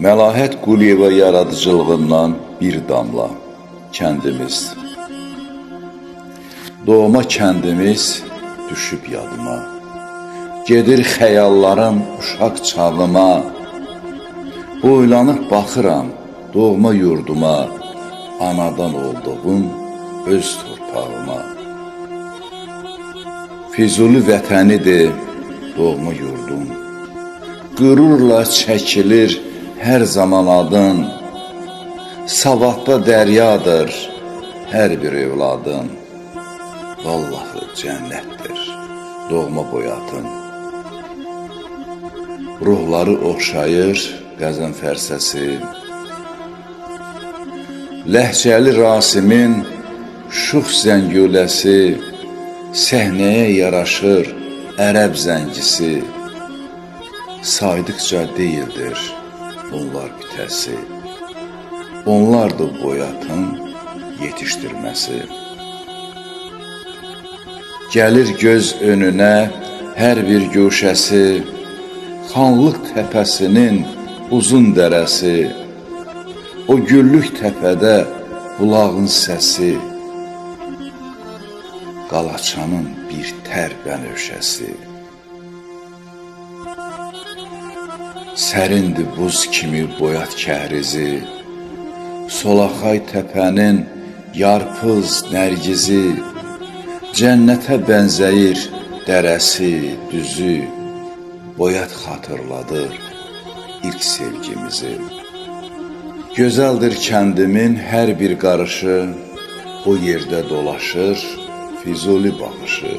Məlahət Quliyeva yaradıcılığından bir damla kəndimiz. Doğma kəndimiz düşüb yadıma, gedir xəyallarım uşaq çağıma. Boylanıb baxıram doğma yurduma, anadan olduğum öz torpağıma. Füzuli vətənidir doğma yurdum, qürurla çəkilir hər zaman adın. Savadda dəryadır hər bir evladın, vallahi cənnətdir doğma boyatın. Ruhları oxşayır Qəzənfər səsi, Ləhcəli Rasimin şux zəngüləsi, səhnəyə yaraşır ərəb zəngisi. Saydıqca deyildir bunlar bitəsi, onlardır boyatın yetişdirməsi. Gəlir göz önünə hər bir güşəsi, Xanlıq təpəsinin uzun dərəsi, o güllük təpədə bulağın səsi, Qalaçanın bir tər bənövşəsi. Sərindir buz kimi boyat kəhrizi, Solaxay təpənin yarpız nərgizi, Cənnətə bənzəyir dərəsi, düzü, Boyat xatırladır ilk sevgimizi. Gözəldir kəndimin hər bir qarışı, O yerdə dolaşır Füzuli baxışı.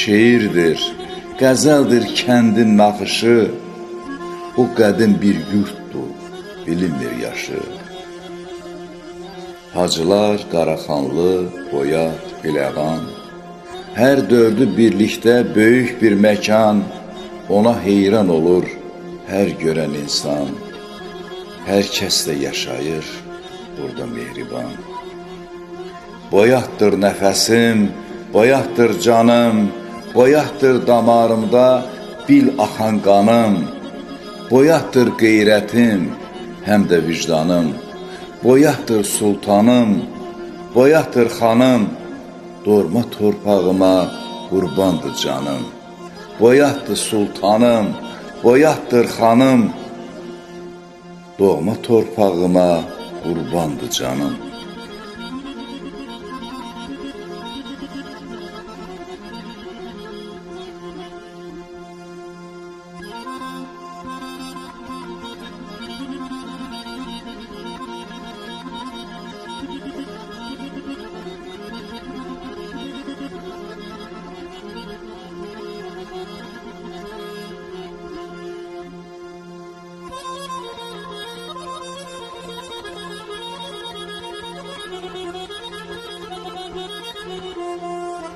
Şeirdir, qəzəldir kəndin naxışı, O qədim bir yurtdur, bilinmir yaşı. Hacılar, Qaraxanlı, Boyat, Biləğan, hər dördü birlikdə böyük bir məkan, Ona heyran olur hər görən insan. Hər kəs də yaşayır burada mehriban. Boyatdır nəfəsim, boyatdır canım, Boyatdır damarımda bil axan qanım. Boyatdır qeyrətim, həm də vicdanım, Boyatdır sultanım, boyatdır xanım, Doğma torpağıma qurbandır canım. Boyatdır sultanım, boyatdır xanım, Doğma torpağıma qurbandır canım.